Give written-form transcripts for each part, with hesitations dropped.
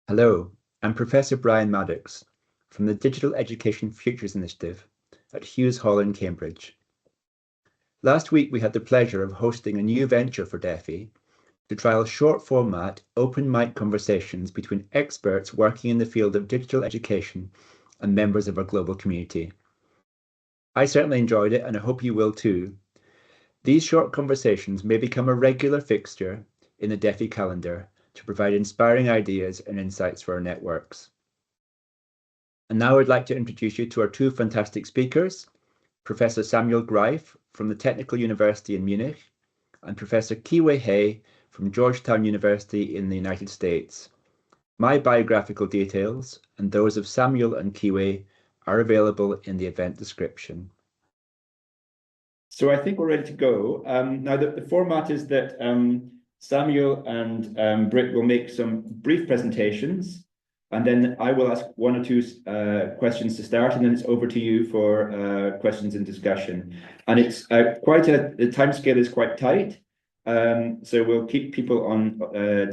Hello, I'm Professor Bryan Maddox from the Digital Education Futures Initiative at Hughes Hall in Cambridge. Last week we had the pleasure of hosting a new venture for DEFI to trial short format open mic conversations between experts working in the field of digital education and members of our global community. I certainly enjoyed it and I hope you will too. These short conversations may become a regular fixture in the DEFI calendar to provide inspiring ideas and insights for our networks. And now I'd like to introduce you to our two fantastic speakers, Professor Samuel Greiff from the Technical University in Munich and Professor Qiwei He from Georgetown University in the United States. My biographical details and those of Samuel and Qiwei are available in the event description. So I think we're ready to go. Now, the format is that Samuel and Britt will make some brief presentations, and then I will ask one or two questions to start, and then it's over to you for questions and discussion. And it's the time scale is quite tight, so we'll keep people on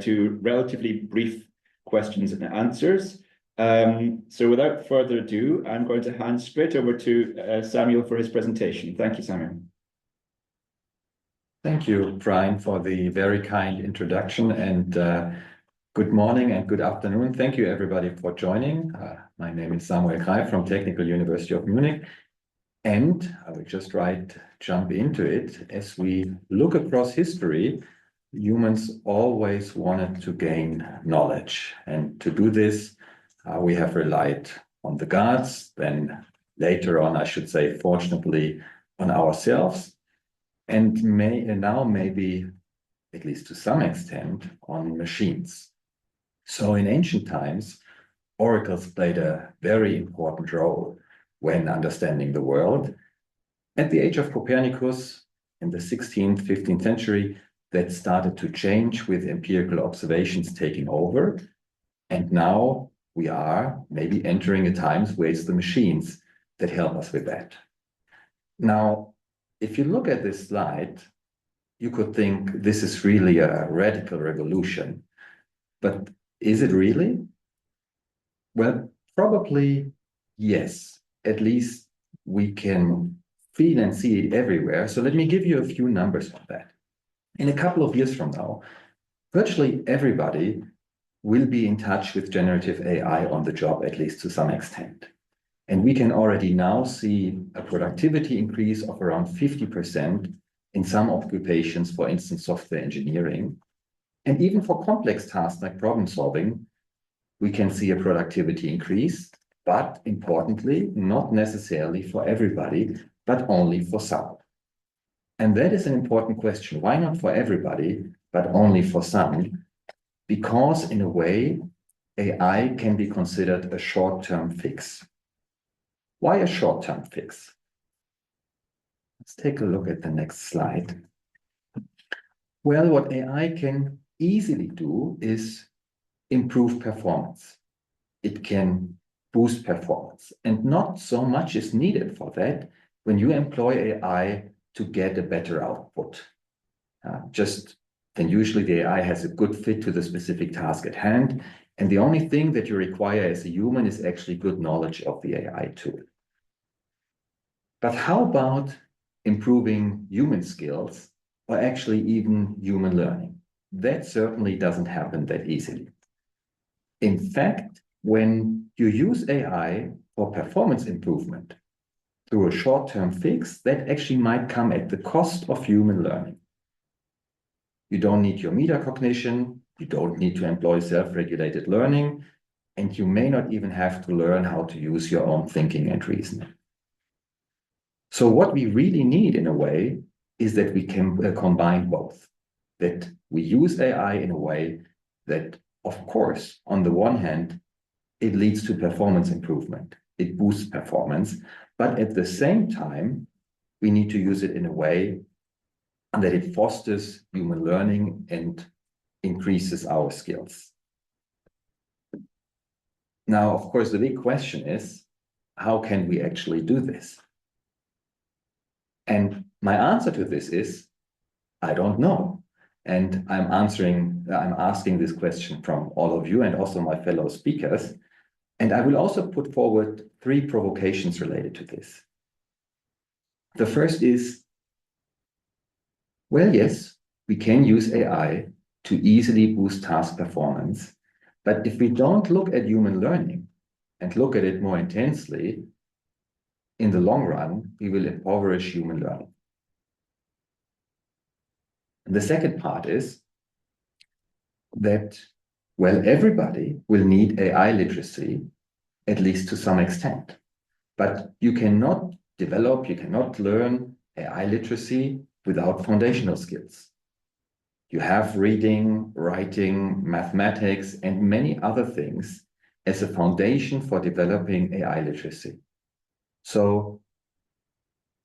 to relatively brief questions and answers. So without further ado, I'm going to hand straight over to Samuel for his presentation. Thank you, Samuel. Thank you, Brian, for the very kind introduction, and good morning and good afternoon. Thank you, everybody, for joining. My name is Samuel Greiff from Technical University of Munich, and I will just jump into it. As we look across history, humans always wanted to gain knowledge, and to do this, we have relied on the gods, then later on, I should say, fortunately, on ourselves, and now maybe, at least to some extent, on machines. So in ancient times, oracles played a very important role when understanding the world. At the age of Copernicus, in the 16th, 15th century, that started to change with empirical observations taking over. And now we are maybe entering a time where it's the machines that help us with that. Now, if you look at this slide, you could think this is really a radical revolution. But is it really? Well, probably yes. At least we can feel and see it everywhere. So let me give you a few numbers on that. In a couple of years from now, virtually everybody will be in touch with generative AI on the job, at least to some extent. And we can already now see a productivity increase of around 50% in some occupations, for instance, software engineering. And even for complex tasks like problem solving, we can see a productivity increase, but importantly, not necessarily for everybody, but only for some. And that is an important question. Why not for everybody, but only for some? Because in a way, AI can be considered a short-term fix. Why a short-term fix? Let's take a look at the next slide. Well, what AI can easily do is improve performance. It can boost performance, and not so much is needed for that when you employ AI to get a better output. Then usually the AI has a good fit to the specific task at hand, and the only thing that you require as a human is actually good knowledge of the AI tool. But how about improving human skills, or actually even human learning? That certainly doesn't happen that easily. In fact, when you use AI for performance improvement through a short-term fix, that actually might come at the cost of human learning. You don't need your metacognition, you don't need to employ self-regulated learning, and you may not even have to learn how to use your own thinking and reasoning. So what we really need in a way is that we can combine both, that we use AI in a way that, of course, on the one hand, it leads to performance improvement, it boosts performance, but at the same time, we need to use it in a way that it fosters human learning and increases our skills. Now, of course, the big question is, how can we actually do this? And my answer to this is, I don't know. And I'm asking this question from all of you and also my fellow speakers. And I will also put forward 3 provocations related to this. The first is, well, yes, we can use AI to easily boost task performance. But if we don't look at human learning and look at it more intensely, in the long run, we will impoverish human learning. And the second part is that, well, everybody will need AI literacy, at least to some extent. But you cannot develop, you cannot learn AI literacy without foundational skills. You have reading, writing, mathematics, and many other things as a foundation for developing AI literacy. So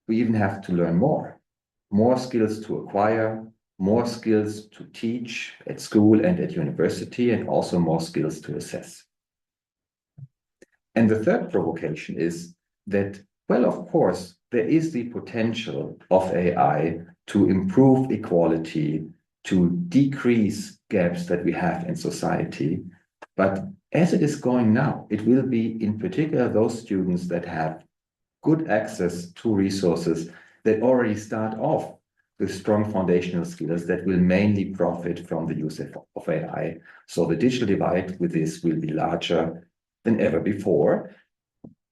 we even have to learn more skills to acquire, more skills to teach at school and at university, and also more skills to assess. And the third provocation is that, well, of course, there is the potential of AI to improve equality, to decrease gaps that we have in society. But as it is going now, it will be in particular those students that have good access to resources that already start off with strong foundational skills that will mainly profit from the use of AI. So the digital divide with this will be larger than ever before.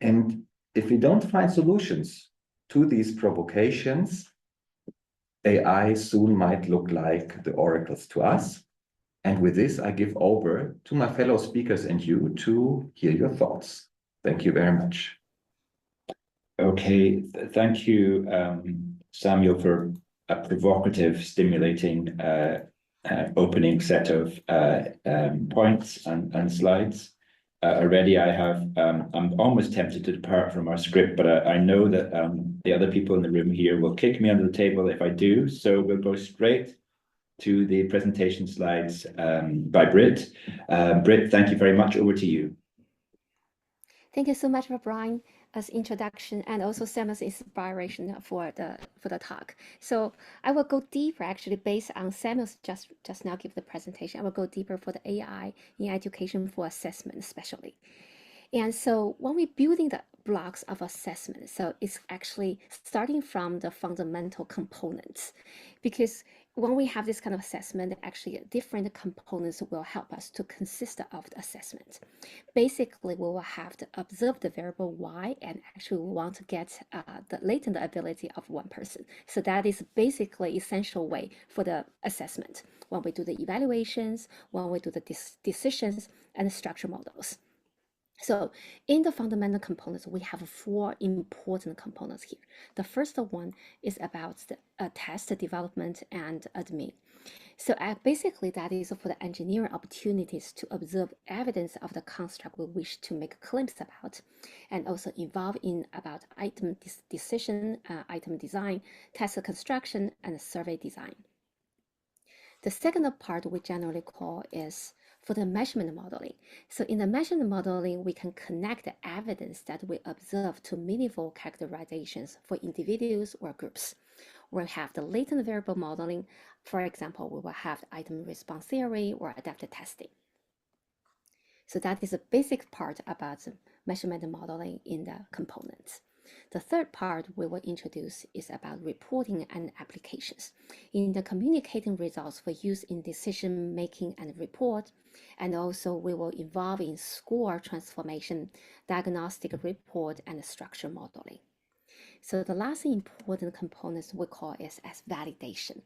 And if we don't find solutions to these provocations, AI soon might look like the oracles to us. And with this, I give over to my fellow speakers and you to hear your thoughts. Thank you very much. Okay, thank you, Samuel, for a provocative, stimulating opening set of points and slides. Already I'm almost tempted to depart from our script, but I know that the other people in the room here will kick me under the table if I do. So we'll go straight to the presentation slides by Britt. Britt, thank you very much. Over to you. Thank you so much for Brian as introduction and also Samuel's inspiration for the talk. So I will go deeper actually based on Samuel's just now give the presentation. I will go deeper for the AI in education for assessment especially. And so when we're building the blocks of assessment, so it's actually starting from the fundamental components, because when we have this kind of assessment, actually different components will help us to consist of the assessment. Basically, we will have to observe the variable y, and actually we want to get the latent ability of one person. So that is basically essential way for the assessment when we do the evaluations, when we do the decisions and the structure models. So in the fundamental components, we have 4 important components here. The first one is about the test development and admin. So basically that is for the engineering opportunities to observe evidence of the construct we wish to make claims about, and also involve in about item decision, item design, test construction, and survey design. The second part we generally call is for the measurement modeling. So in the measurement modeling, we can connect the evidence that we observe to meaningful characterizations for individuals or groups. We'll have the latent variable modeling. For example, we will have the item response theory or adaptive testing. So that is a basic part about the measurement modeling in the components. The third part we will introduce is about reporting and applications. In the communicating results for use in decision making and report, and also we will involve in score transformation, diagnostic report, and structure modeling. So the last important components we call is as validation.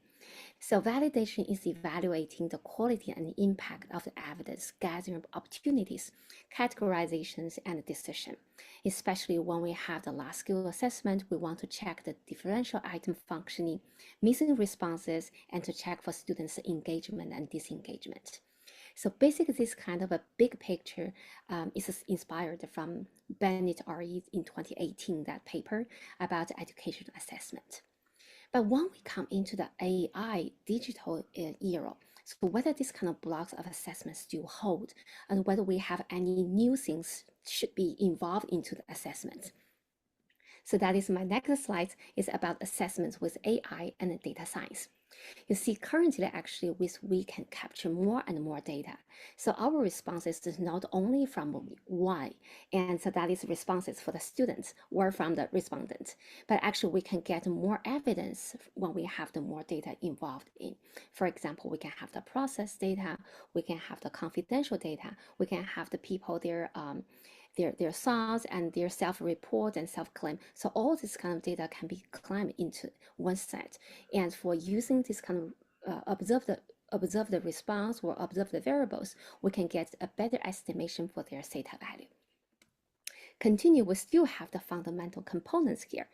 So validation is evaluating the quality and impact of the evidence, gathering opportunities, categorizations, and decision. Especially when we have the last skill assessment, we want to check the differential item functioning, missing responses, and to check for students' engagement and disengagement. So basically, this kind of a big picture is inspired from Bennett R.E. in 2018, that paper about educational assessment. But when we come into the AI digital era, so whether this kind of blocks of assessment still hold, and whether we have any new things should be involved into the assessment. So that is my next slide, is about assessments with AI and data science. You see, currently, actually, we can capture more and more data. So our responses is not only from Y, and so that is responses for the students or from the respondent, but actually we can get more evidence when we have the more data involved in. For example, we can have the process data, we can have the confidential data, we can have the people, their thoughts and their self-report and self-claim. So all this kind of data can be climbed into one set. And for using this kind of observe the response or observe the variables, we can get a better estimation for their theta value. Continue, we still have the fundamental components here.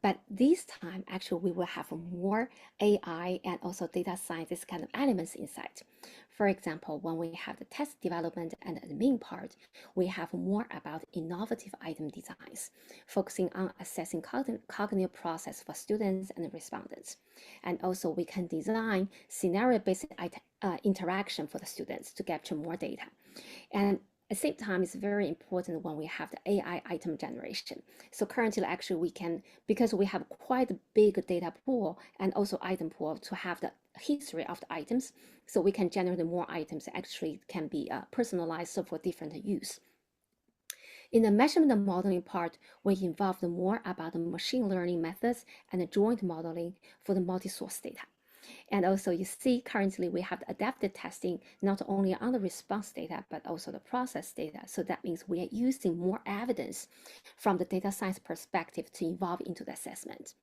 But this time, actually, we will have more AI and also data science kind of elements inside. For example, when we have the test development and admin part, we have more about innovative item designs, focusing on assessing cognitive process for students and respondents. And also, we can design scenario-based interaction for the students to capture more data. And at the same time, it's very important when we have the AI item generation. So currently, actually, we can, because we have quite a big data pool and also item pool to have the history of the items, so we can generate more items that actually can be personalized for different use. In the measurement and modeling part, we involved more about the machine learning methods and the joint modeling for the multi-source data. And also you see currently we have adaptive testing, not only on the response data, but also the process data. So that means we are using more evidence from the data science perspective to involve into the assessment.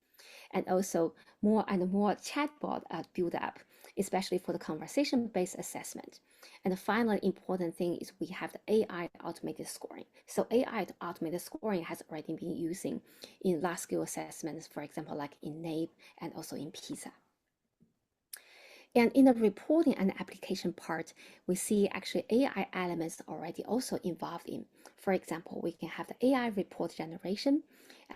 And also more and more chatbot build up, especially for the conversation-based assessment. And the final important thing is we have the AI automated scoring. So AI automated scoring has already been using in large scale assessments, for example, like in NAEP and also in PISA. And in the reporting and application part, we see actually AI elements already also involved in. For example, we can have the AI report generation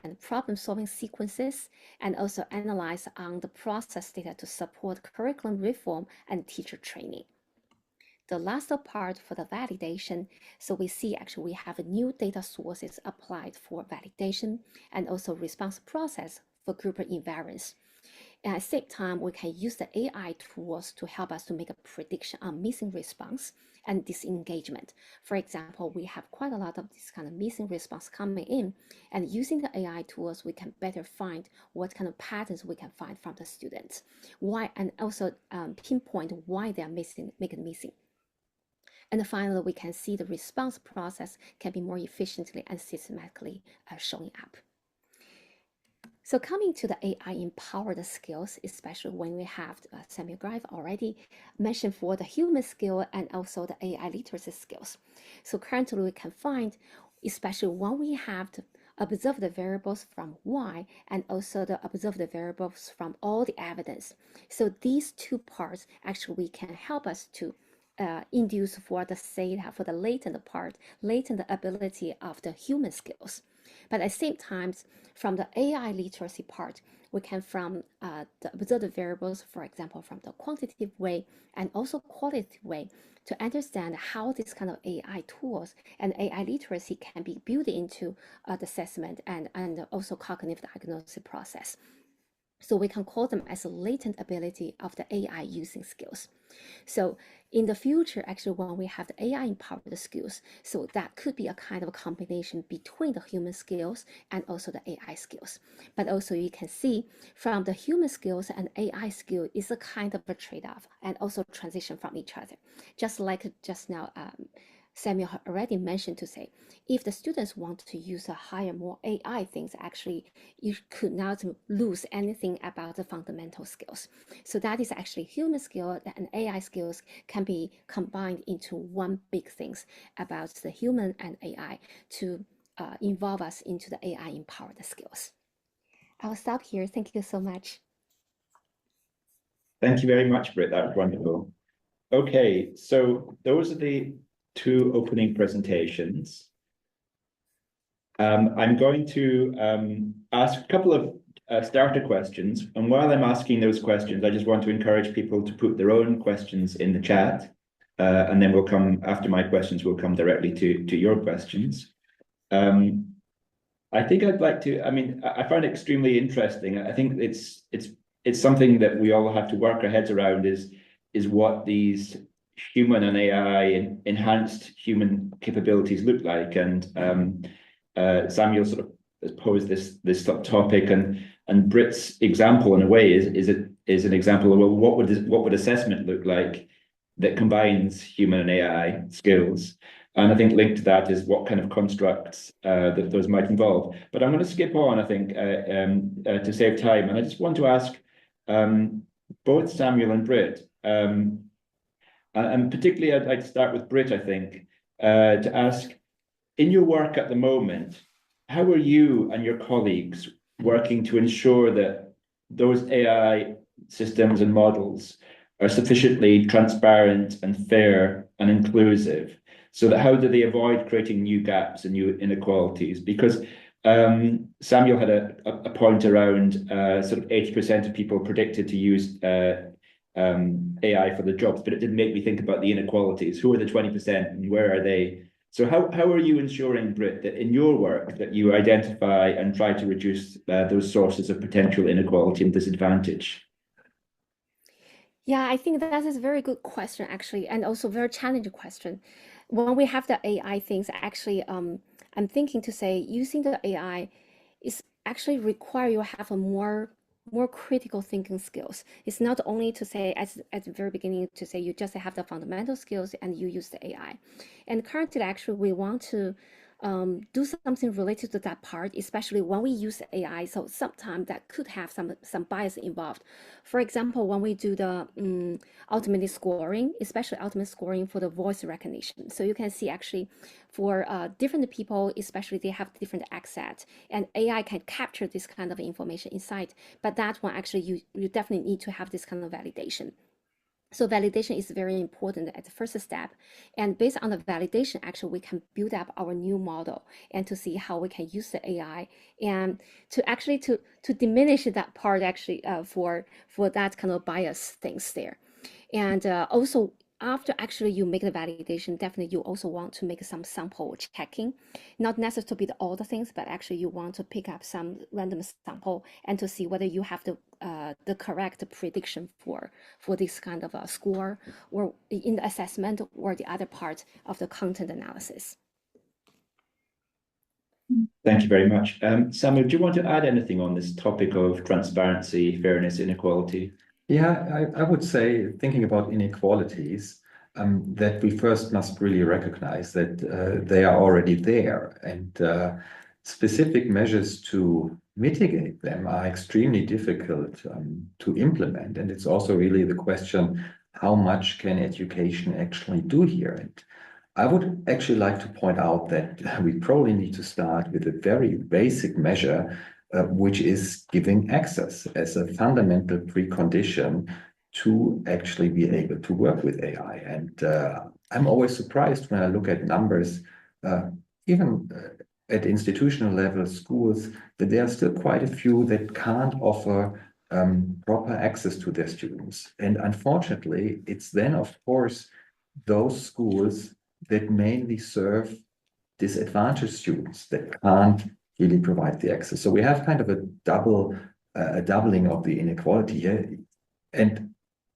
and problem-solving sequences, and also analyze on the process data to support curriculum reform and teacher training. The last part for the validation, so we see actually we have new data sources applied for validation and also response process for group invariance. And at the same time, we can use the AI tools to help us to make a prediction on missing response and disengagement. For example, we have quite a lot of this kind of missing response coming in, and using the AI tools, we can better find what kind of patterns we can find from the students, why, and also pinpoint why they are missing. And finally, we can see the response process can be more efficiently and systematically showing up. So coming to the AI-empowered skills, especially when we have Samuel Greiff already mentioned for the human skill and also the AI literacy skills. So currently we can find, especially when we have to observe the variables from Y and also the observe the variables from all the evidence. So these two parts actually can help us to induce for the theta, for the latent ability of the human skills. But at the same time, from the AI literacy part, we can from the observed variables, for example, from the quantitative way and also qualitative way, to understand how this kind of AI tools and AI literacy can be built into the assessment and also cognitive diagnosis process. So we can call them as a latent ability of the AI using skills. So in the future, actually, when we have the AI empowered skills, so that could be a kind of a combination between the human skills and also the AI skills. But also you can see from the human skills and AI skill is a kind of a trade-off and also transition from each other. Just like just now, Samuel already mentioned to say, if the students want to use a higher, more AI things, actually, you could not lose anything about the fundamental skills. So that is actually human skill and AI skills can be combined into one big things about the human and AI to involve us into the AI empowered skills. I'll stop here. Thank you so much. Thank you very much, Britt. That was wonderful. Okay, so those are the two opening presentations. I'm going to ask a couple of starter questions, and while I'm asking those questions, I just want to encourage people to put their own questions in the chat, and then we'll come, after my questions, we'll come directly to your questions. I think I'd like to, I mean, I find it extremely interesting. I think it's it's something that we all have to work our heads around is what these human and AI enhanced human capabilities look like. And Samuel sort of has posed this topic, and Britt's example in a way is an example of, well, what would assessment look like that combines human and AI skills? And I think linked to that is what kind of constructs that those might involve. But I'm going to skip on, I think, to save time. And I just want to ask both Samuel and Britt, and particularly I'd start with Britt, I think, to ask, in your work at the moment, how are you and your colleagues working to ensure that those AI systems and models are sufficiently transparent and fair and inclusive? So that how do they avoid creating new gaps and new inequalities? Because Samuel had a point around sort of 80% of people predicted to use AI for the jobs, but it did make me think about the inequalities. Who are the 20% and where are they? So how are you ensuring, Britt, that in your work that you identify and try to reduce those sources of potential inequality and disadvantage? Yeah, I think that is a very good question, actually, and also very challenging question. When we have the AI things, actually, I'm thinking to say using the AI is actually require you have a more critical thinking skills. It's not only to say at the very beginning to say you just have the fundamental skills and you use the AI. And currently, actually, we want to do something related to that part, especially when we use AI. So sometimes that could have some bias involved. For example, when we do the automated scoring, especially automated scoring for the voice recognition. So you can see actually for different people, especially they have different accent, and AI can capture this kind of information inside. But that one actually you definitely need to have this kind of validation. So validation is very important at the first step. And based on the validation, actually, we can build up our new model and to see how we can use the AI and to actually to diminish that part actually for that kind of bias things there. And also after actually you make the validation, definitely you also want to make some sample checking, not necessarily to be all the things, but actually you want to pick up some random sample and to see whether you have the correct prediction for this kind of a score or in the assessment or the other part of the content analysis. Thank you very much. Samuel, do you want to add anything on this topic of transparency, fairness, inequality? Yeah, I would say, thinking about inequalities, that we first must really recognize that they are already there, and specific measures to mitigate them are extremely difficult to implement. And it's also really the question, how much can education actually do here? And I would actually like to point out that we probably need to start with a very basic measure, which is giving access as a fundamental precondition to actually be able to work with AI. And I'm always surprised when I look at numbers, even at institutional level schools, that there are still quite a few that can't offer proper access to their students. And unfortunately, it's then, of course, those schools that mainly serve disadvantaged students that can't really provide the access. So we have kind of a doubling of the inequality here. And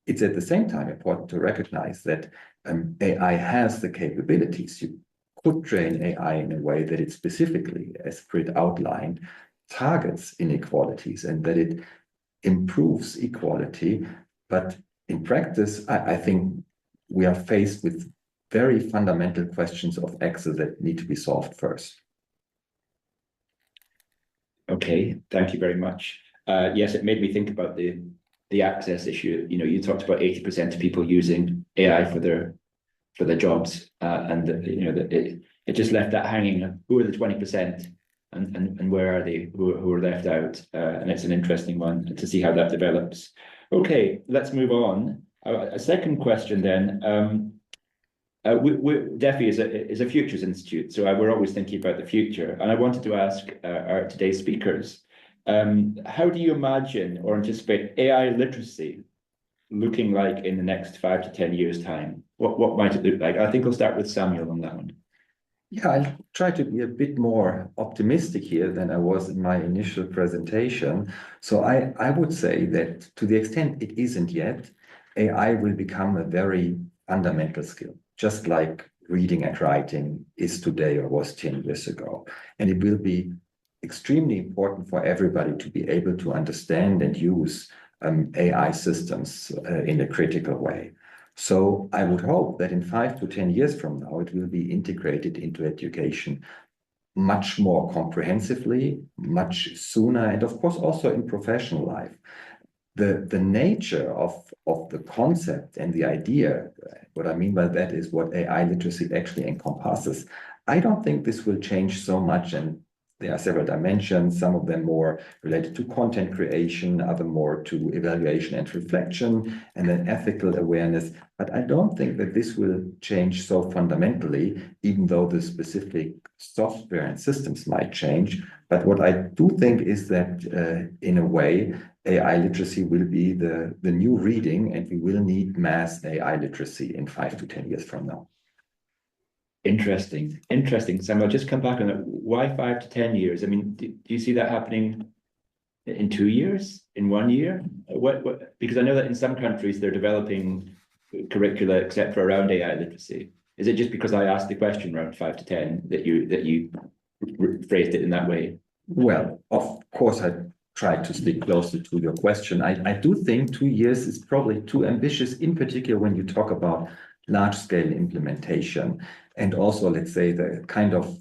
it's at the same time important to recognize that AI has the capabilities. You could train AI in a way that it specifically, as Britt outlined, targets inequalities and that it improves equality. But in practice, I think we are faced with very fundamental questions of access that need to be solved first. Okay, thank you very much. Yes, it made me think about the access issue. You know, you talked about 80% of people using AI for their jobs, and it just left that hanging. Who are the 20%, and where are they? Who are left out? And it's an interesting one to see how that develops. Okay, let's move on. A second question then. DEFI is a futures institute, so we're always thinking about the future. And I wanted to ask our today's speakers, how do you imagine or anticipate AI literacy looking like in the next 5 to 10 years' time? What might it look like? I think I'll start with Samuel on that one. Yeah, I'll try to be a bit more optimistic here than I was in my initial presentation. So I would say that to the extent it isn't yet, AI will become a very fundamental skill, just like reading and writing is today or was 10 years ago. And it will be extremely important for everybody to be able to understand and use AI systems in a critical way. So I would hope that in 5 to 10 years from now, it will be integrated into education much more comprehensively, much sooner, and of course also in professional life. The nature of the concept and the idea, what I mean by that is what AI literacy actually encompasses. I don't think this will change so much, and there are several dimensions, some of them more related to content creation, other more to evaluation and reflection, and then ethical awareness. But I don't think that this will change so fundamentally, even though the specific software and systems might change. But what I do think is that in a way, AI literacy will be the new reading, and we will need mass AI literacy in 5 to 10 years from now. Interesting. Sam, I'll just come back on that. Why 5 to 10 years? I mean, do you see that happening in 2 years, in 1 year? What? Because I know that in some countries they're developing curricula, etc., around AI literacy. Is it just because I asked the question around 5 to 10 that you phrased it in that way? Well, of course, I tried to stick closer to your question. I do think 2 years is probably too ambitious, in particular when you talk about large-scale implementation, and also, let's say, the kind of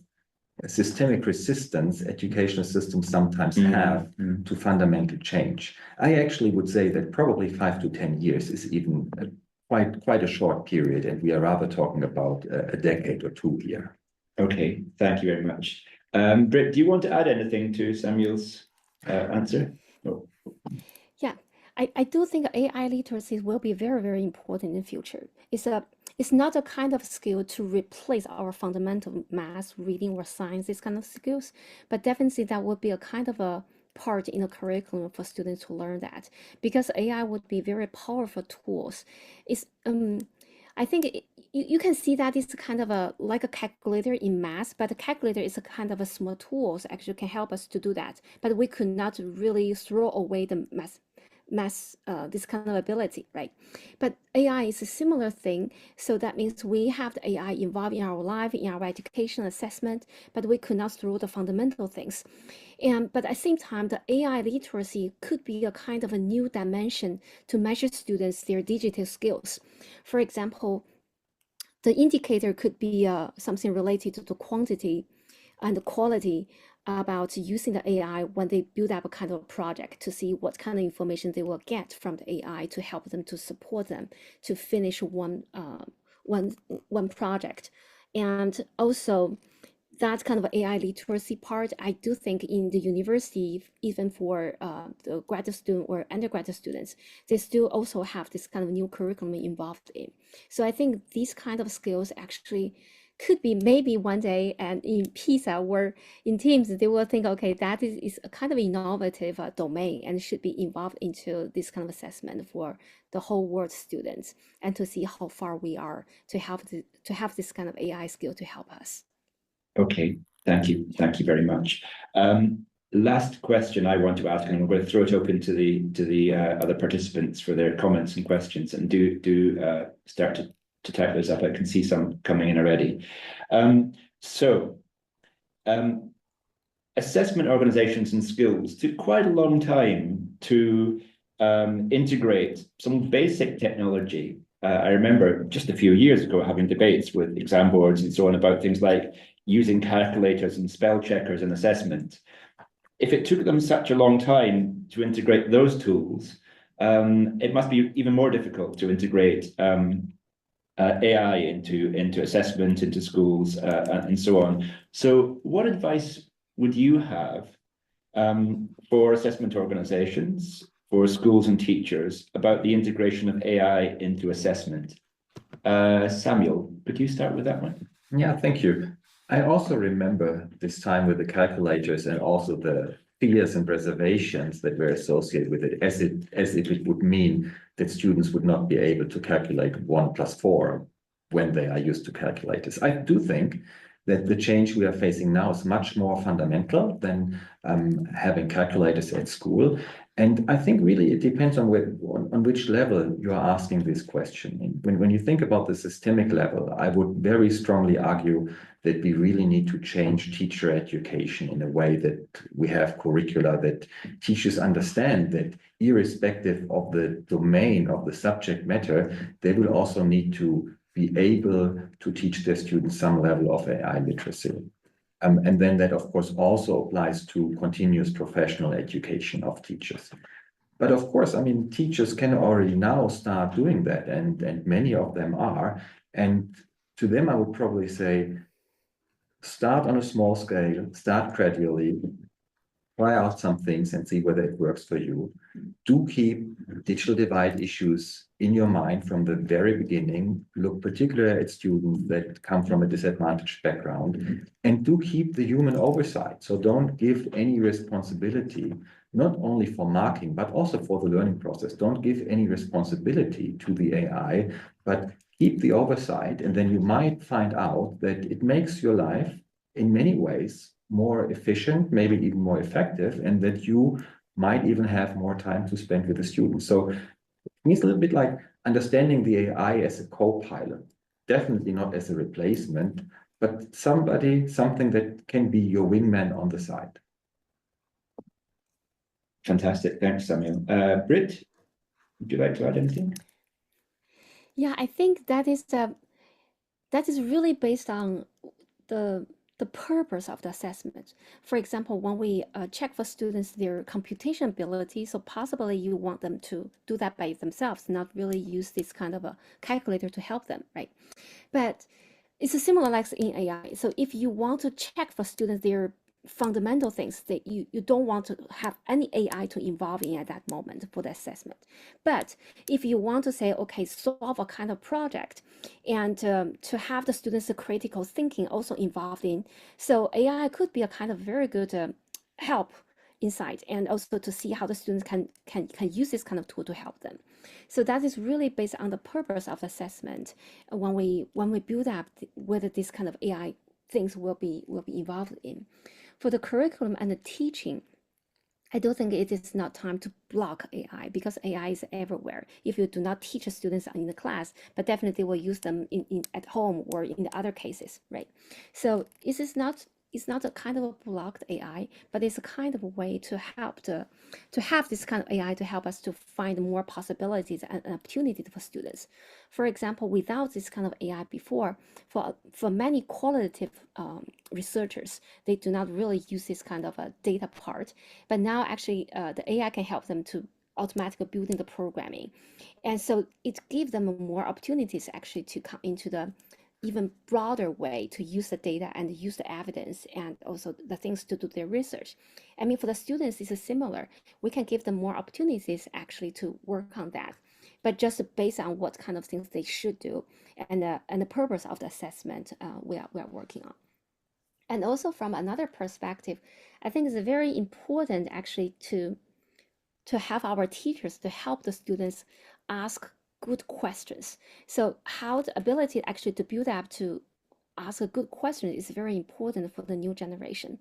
systemic resistance educational systems sometimes have to fundamental change. I actually would say that probably 5 to 10 years is even quite a short period, and we are rather talking about a decade or two here. Okay, thank you very much. Britt, do you want to add anything to Samuel's answer? Oh. Yeah, I do think AI literacy will be very, very important in the future. It's not a kind of skill to replace our fundamental math, reading, or science, these kind of skills, but definitely that would be a kind of a part in the curriculum for students to learn that, because AI would be very powerful tools. It's I think you can see that it's kind of like a calculator in math, but the calculator is a kind of a small tools actually can help us to do that. But we could not really throw away the math this kind of ability, right? But AI is a similar thing. So that means we have the AI involved in our life, in our education assessment, but we could not throw the fundamental things. But at the same time, the AI literacy could be a kind of a new dimension to measure students their digital skills. For example, the indicator could be something related to the quantity and the quality about using the AI when they build up a kind of project to see what kind of information they will get from the AI to help them to support them to finish one project. And also that kind of AI literacy part, I do think in the university, even for the graduate student or undergraduate students, they still also have this kind of new curriculum involved in. So I think these kind of skills actually could be maybe one day, and in PISA or in Teams, they will think, okay, that is a kind of innovative domain and should be involved into this kind of assessment for the whole world students, and to see how far we are to have this kind of AI skill to help us. Okay, thank you very much. Last question I want to ask, and I'm going to throw it open to the other participants for their comments and questions, and do start to type those up. I can see some coming in already. Assessment organizations and schools took quite a long time to integrate some basic technology. I remember just a few years ago having debates with exam boards and so on about things like using calculators and spell checkers in assessment. If it took them such a long time to integrate those tools, it must be even more difficult to integrate AI into assessment, into schools, and so on. So what advice would you have for assessment organizations, for schools and teachers about the integration of AI into assessment? Samuel, could you start with that one? Yeah, thank you. I also remember this time with the calculators and also the fears and reservations that were associated with it, as if it would mean that students would not be able to calculate 1 + 4 when they are used to calculators. I do think that the change we are facing now is much more fundamental than having calculators at school. And I think really it depends on which level you are asking this question. When you think about the systemic level, I would very strongly argue that we really need to change teacher education in a way that we have curricula that teachers understand that irrespective of the domain of the subject matter, they will also need to be able to teach their students some level of AI literacy. And then that, of course, also applies to continuous professional education of teachers. But of course, I mean, teachers can already now start doing that, and many of them are. And to them, I would probably say, start on a small scale, start gradually, try out some things and see whether it works for you. Do keep digital divide issues in your mind from the very beginning. Look particularly at students that come from a disadvantaged background, and do keep the human oversight. So don't give any responsibility, not only for marking, but also for the learning process. Don't give any responsibility to the AI, but keep the oversight, and then you might find out that it makes your life in many ways more efficient, maybe even more effective, and that you might even have more time to spend with the students. So it means a little bit like understanding the AI as a co-pilot, definitely not as a replacement, but something that can be your wingman on the side. Fantastic. Thanks, Samuel. Britt, would you like to add anything? Yeah, I think that is really based on the purpose of the assessment. For example, when we check for students their computation ability, so possibly you want them to do that by themselves, not really use this kind of a calculator to help them, right? But it's a similar like in AI. So if you want to check for students their fundamental things that you don't want to have any AI to involve in at that moment for the assessment. But if you want to say, okay, solve a kind of project and to have the students' critical thinking also involved in, so AI could be a kind of very good help insight, and also to see how the students can use this kind of tool to help them. So that is really based on the purpose of assessment when we build up whether this kind of AI things will be involved in. For the curriculum and the teaching, I don't think it is not time to block AI, because AI is everywhere. If you do not teach students in the class, but definitely will use them in at home or in the other cases, right? So it's not a kind of a blocked AI, but it's a kind of a way to help to have this kind of AI to help us to find more possibilities and opportunities for students. For example, without this kind of AI before, for many qualitative researchers, they do not really use this kind of a data part. But now actually the AI can help them to automatically building the programming. And so it gives them more opportunities actually to come into the even broader way to use the data and use the evidence and also the things to do their research. I mean, for the students, it's similar. We can give them more opportunities actually to work on that, but just based on what kind of things they should do and the purpose of the assessment we are working on. And also from another perspective, I think it's very important actually to have our teachers to help the students ask good questions. So how the ability actually to build up to ask a good question is very important for the new generation,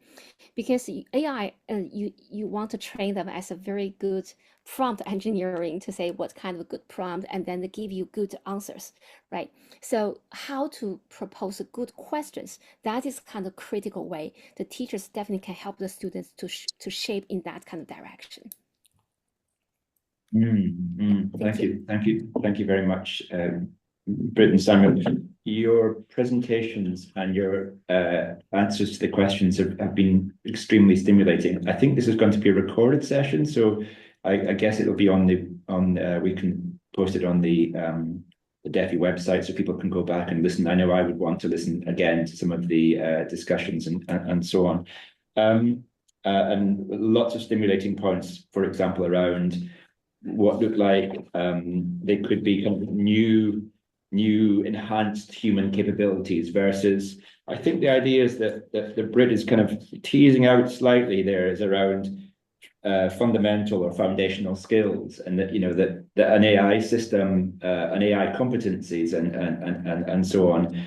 because AI, you want to train them as a very good prompt engineering to say what kind of a good prompt and then to give you good answers, right? So how to propose good questions, that is kind of critical way the teachers definitely can help the students to shape in that kind of direction. Thank you very much, Britt and Samuel. Your presentations and your answers to the questions have been extremely stimulating. I think this is going to be a recorded session, so I guess it'll be on we can post it on the DEFI website so people can go back and listen. I know I would want to listen again to some of the discussions and so on. And lots of stimulating points, for example, around what look like they could be kind of new enhanced human capabilities versus, I think the idea is that the Brit is kind of teasing out slightly there is around fundamental or foundational skills, and that that an AI system, an AI competencies and so on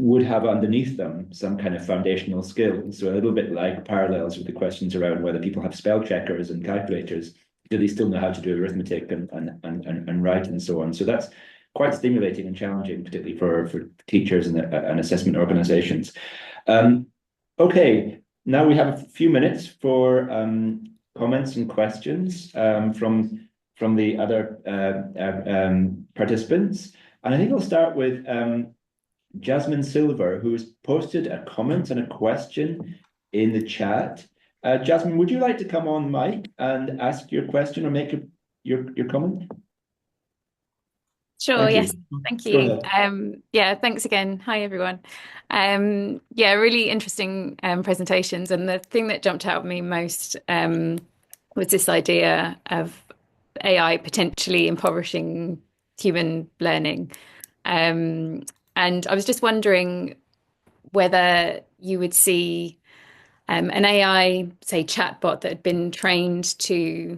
would have underneath them some kind of foundational skills. So a little bit like parallels with the questions around whether people have spell checkers and calculators. Do they still know how to do arithmetic and write and so on? So that's quite stimulating and challenging, particularly for teachers and assessment organizations. Okay, now we have a few minutes for comments and questions from the other participants. And I think I'll start with Jasmine Silver, who's posted a comment and a question in the chat. Jasmine, would you like to come on mic and ask your question or make your comment? Sure, yes, thank you. Yeah, thanks again. Hi, everyone. Yeah, really interesting presentations. And the thing that jumped out at me most was this idea of AI potentially impoverishing human learning. And I was just wondering whether you would see an AI, say, chatbot that had been trained to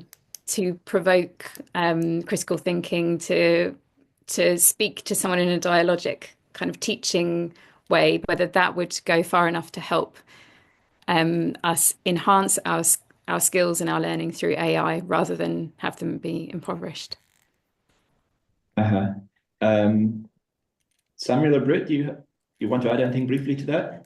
provoke critical thinking, to speak to someone in a dialogic kind of teaching way, whether that would go far enough to help us enhance our skills and our learning through AI rather than have them be impoverished. Samuel or Britt, you want to add anything briefly to that?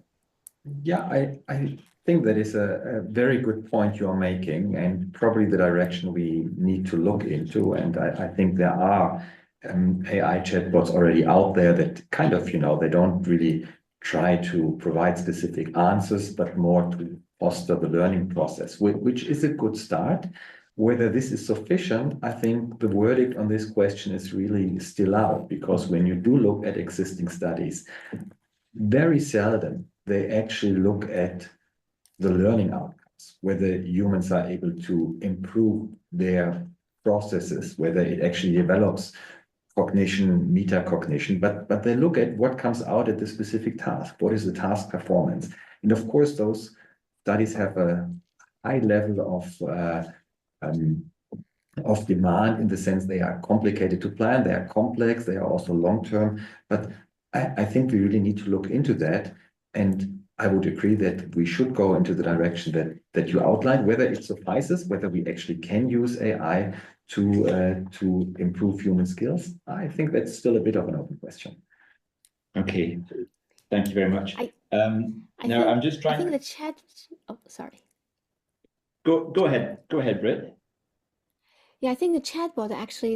Yeah, I think that is a very good point you're making, and probably the direction we need to look into. And I think there are AI chatbots already out there that kind of, they don't really try to provide specific answers, but more to foster the learning process, which is a good start. Whether this is sufficient, I think the verdict on this question is really still out, because when you do look at existing studies, very seldom they actually look at the learning outcomes, whether humans are able to improve their processes, whether it actually develops cognition, metacognition, but they look at what comes out at the specific task. What is the task performance? And of course, those studies have a high level of demand, in the sense they are complicated to plan, they are complex, they are also long-term. But I think we really need to look into that. And I would agree that we should go into the direction that you outlined. Whether it suffices, whether we actually can use AI to improve human skills, I think that's still a bit of an open question. Okay, thank you very much. I'm just trying. I think the chat. Oh, sorry. Go ahead, Britt. Yeah, I think the chatbot actually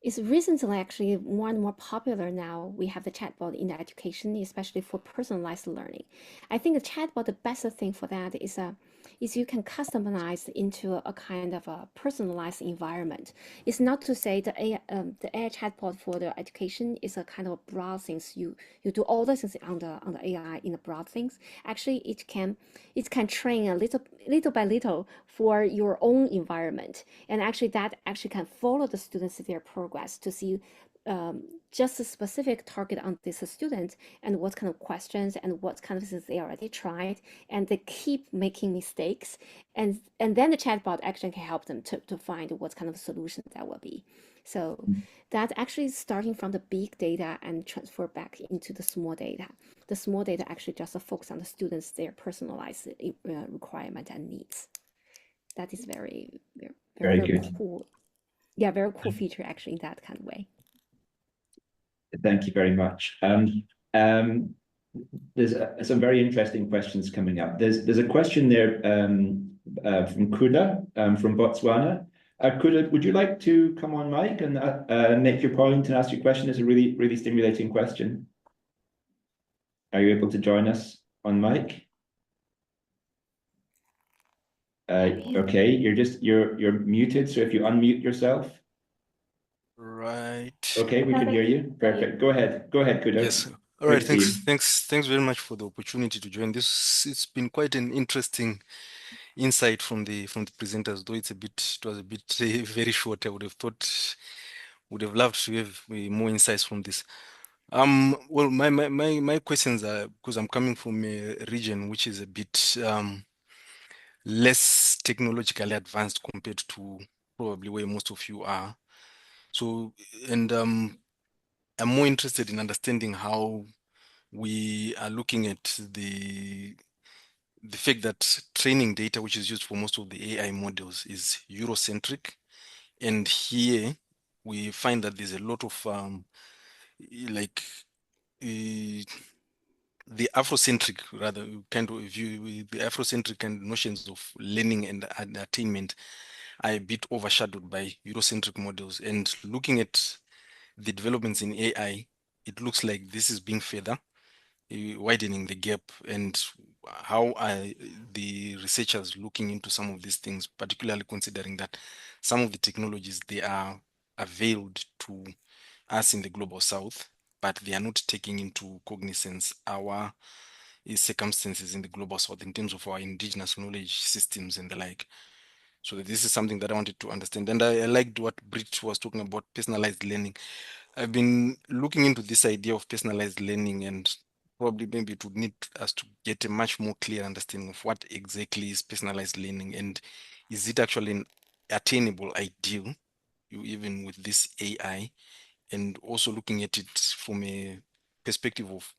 is recently actually more and more popular now. We have the chatbot in the education, especially for personalized learning. I think the chatbot, the best thing for that is you can customize into a kind of a personalized environment. It's not to say the AI chatbot for the education is a kind of broad things. You do all the things on the AI in the broad things. Actually, it can train a little by little for your own environment, and actually that actually can follow the students their progress to see just a specific target on this student and what kind of questions and what kind of things they already tried, and they keep making mistakes, and then the chatbot actually can help them to find what kind of solution that will be. So that actually is starting from the big data and transfer back into the small data. The small data actually just focus on the students, their personalized requirement and needs. That is very good. Cool. Yeah, very cool feature actually in that kind of way. Thank you very much. There's some very interesting questions coming up. There's a question there from Kuda from Botswana. Kuda, would you like to come on mic and make your point and ask your question? It's a really stimulating question. Are you able to join us on mic? Okay, you're muted, so if you unmute yourself. Right. Okay, we can hear you. Perfect. Go ahead, Kuda. Yes. All right. Thanks very much for the opportunity to join this. It's been quite an interesting insight from the presenters, though it was a bit very short. I would have loved to have more insights from this. Well, my questions are, because I'm coming from a region which is a bit less technologically advanced compared to probably where most of you are. So, and I'm more interested in understanding how we are looking at the fact that training data, which is used for most of the AI models, is Eurocentric. And here we find that there's a lot of like the Afrocentric, rather, kind of view, the Afrocentric and notions of learning and attainment are a bit overshadowed by Eurocentric models. And looking at the developments in AI, it looks like this is being further widening the gap. And how are the researchers looking into some of these things, particularly considering that some of the technologies, they are availed to us in the global south, but they are not taking into cognizance our circumstances in the global south in terms of our indigenous knowledge systems and the like. So this is something that I wanted to understand. And I liked what Brit was talking about, personalized learning. I've been looking into this idea of personalized learning, and probably maybe it would need us to get a much more clear understanding of what exactly is personalized learning, and is it actually an attainable ideal, even with this AI, and also looking at it from a perspective of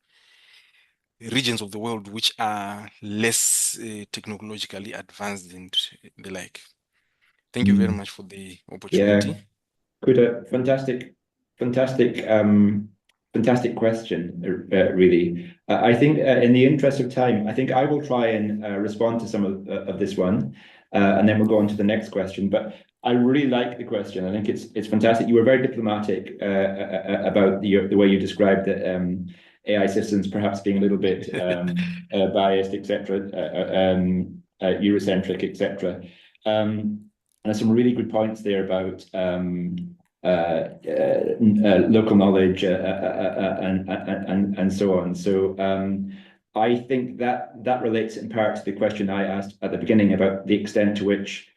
regions of the world which are less technologically advanced and the like. Thank you very much for the opportunity. Yeah, good. Fantastic question, really. I think in the interest of time, I think I will try and respond to some of this one, and then we'll go on to the next question. But I really like the question. I think it's fantastic. You were very diplomatic about the way you described the AI systems perhaps being a little bit biased, etc., Eurocentric, etc. And there's some really good points there about local knowledge and so on. So I think that relates in part to the question I asked at the beginning about the extent to which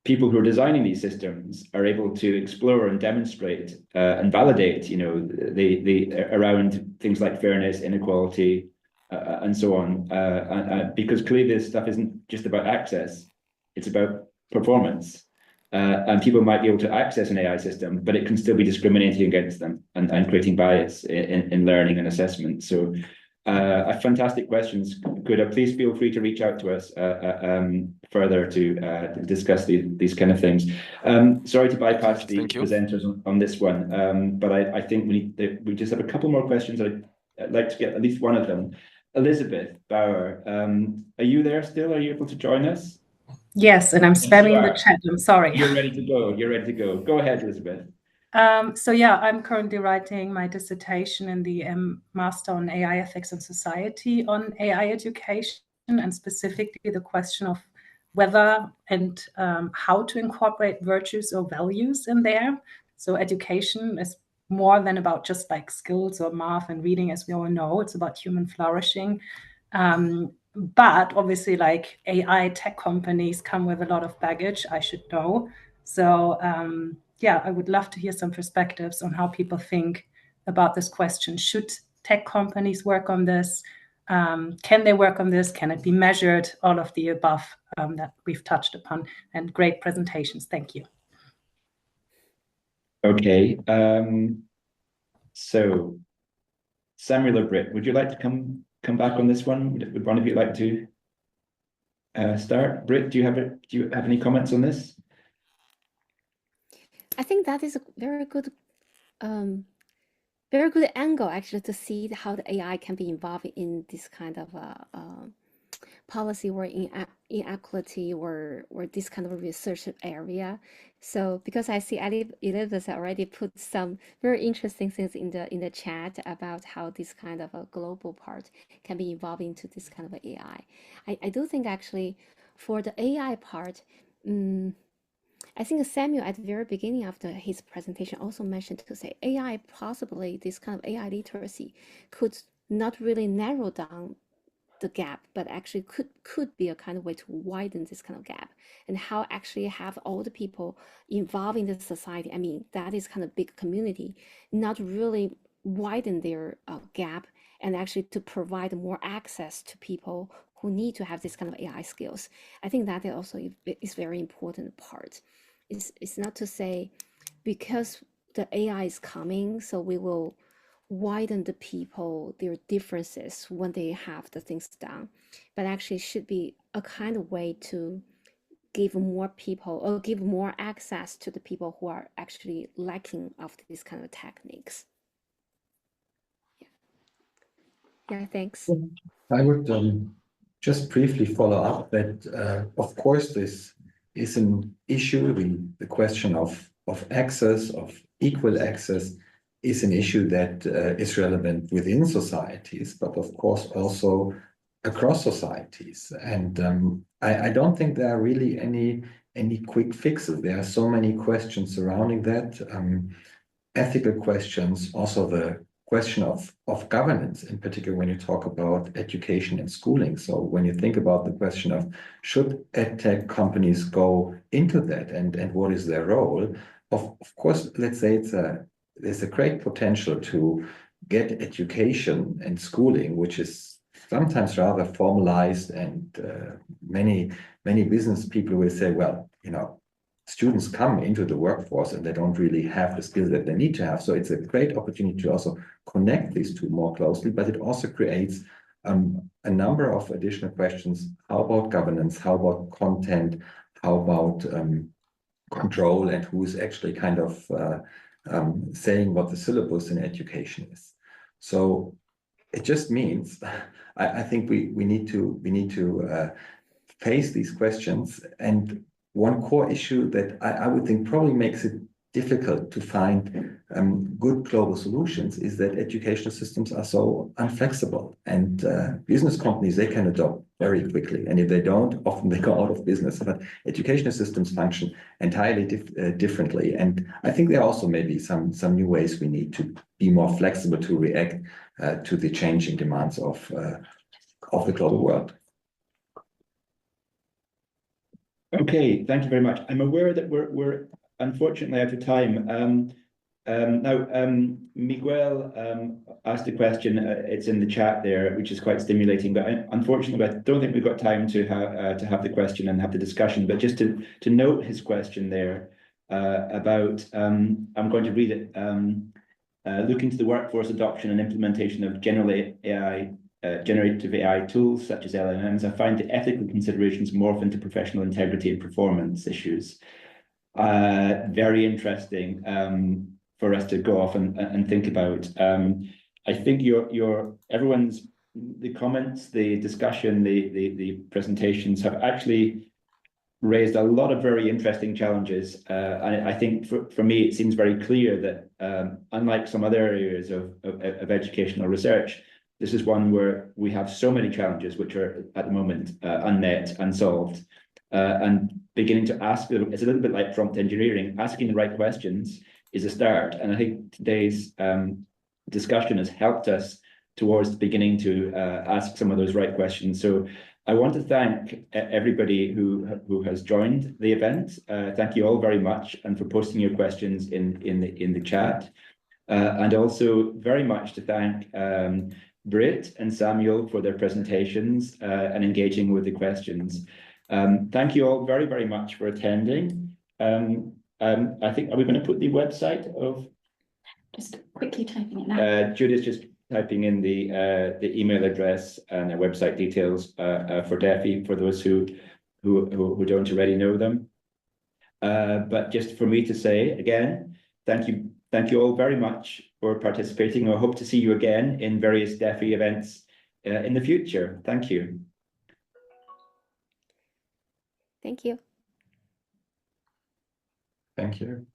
people who are designing these systems are able to explore and demonstrate and validate, the around things like fairness, inequality, and so on. Because clearly this stuff isn't just about access; it's about performance. And people might be able to access an AI system, but it can still be discriminating against them and creating bias in learning and assessment. So fantastic questions. Good. Please feel free to reach out to us further to discuss these kind of things. Sorry to bypass the presenters on this one, but I think we just have a couple more questions. I'd like to get at least one of them. Elizabeth Bauer, are you there still? Are you able to join us? Yes, and I'm spamming the chat. I'm sorry. You're ready to go. You're ready to go. Go ahead, Elizabeth. So yeah, I'm currently writing my dissertation in the Master on AI Effects on Society on AI education, and specifically the question of whether and how to incorporate virtues or values in there. So education is more than about just like skills or math and reading, as we all know. It's about human flourishing. But obviously, like AI tech companies come with a lot of baggage, I should know. So yeah, I would love to hear some perspectives on how people think about this question. Should tech companies work on this? Can they work on this? Can it be measured? All of the above that we've touched upon. And great presentations. Thank you. Okay. So Samuel or Britt, would you like to come back on this one? Would one of you like to start? Britt, do you have any comments on this? I think that is a very good angle actually to see how the AI can be involved in this kind of policy or inequality or this kind of research area. So because I see Elizabeth already put some very interesting things in the chat about how this kind of a global part can be involved into this kind of AI. I do think actually for the AI part, I think Samuel at the very beginning of his presentation also mentioned to say AI, possibly this kind of AI literacy could not really narrow down the gap, but actually could be a kind of way to widen this kind of gap, and how actually have all the people involved in the society, I mean, that is kind of big community, not really widen their gap, and actually to provide more access to people who need to have this kind of AI skills. I think that also is very important part. It's not to say because the AI is coming, so we will widen the people, their differences when they have the things done, but actually should be a kind of way to give more people or give more access to the people who are actually lacking of these kind of techniques. Yeah, thanks. I would just briefly follow up that, of course, this is an issue. The question of access, of equal access, is an issue that is relevant within societies, but of course also across societies. And I don't think there are really any quick fixes. There are so many questions surrounding that, ethical questions, also the question of governance, in particular when you talk about education and schooling. So when you think about the question of should edtech companies go into that and what is their role, of course, let's say there's a great potential to get education and schooling, which is sometimes rather formalized, and many business people will say, well, students come into the workforce and they don't really have the skills that they need to have. So it's a great opportunity to also connect these two more closely, but it also creates a number of additional questions. How about governance? How about content? How about control, and who is actually kind of saying what the syllabus in education is? So it just means I think we need to face these questions. And one core issue that I would think probably makes it difficult to find good global solutions is that educational systems are so unflexible, and business companies, they can adopt very quickly, and if they don't, often they go out of business. But educational systems function entirely differently, and I think there are also maybe some new ways we need to be more flexible to react to the changing demands of the global world. Okay, thank you very much. I'm aware that we're unfortunately out of time. Miguel asked a question. It's in the chat there, which is quite stimulating. But unfortunately, I don't think we've got time to have the question and have the discussion. But just to note his question there about, I'm going to read it. Looking to the workforce adoption and implementation of generative AI tools such as LLMs, I find the ethical considerations morph into professional integrity and performance issues. Very interesting for us to go off and think about. I think the comments, the discussion, the presentations have actually raised a lot of very interesting challenges. And I think for me, it seems very clear that unlike some other areas of educational research, this is one where we have so many challenges which are at the moment unmet, unsolved, and beginning to ask them. It's a little bit like prompt engineering. Asking the right questions is a start, and I think today's discussion has helped us towards beginning to ask some of those right questions. So I want to thank everybody who has joined the event. Thank you all very much, and for posting your questions in the chat, and also very much to thank Britt and Samuel for their presentations and engaging with the questions. Thank you all very, very much for attending. I think, are we going to put the website of? Just quickly typing it now. Judith's just typing in the email address and the website details for DEFI for those who don't already know them. But just for me to say again, thank you all very much for participating. I hope to see you again in various DEFI events in the future. Thank you. Thank you. Thank you.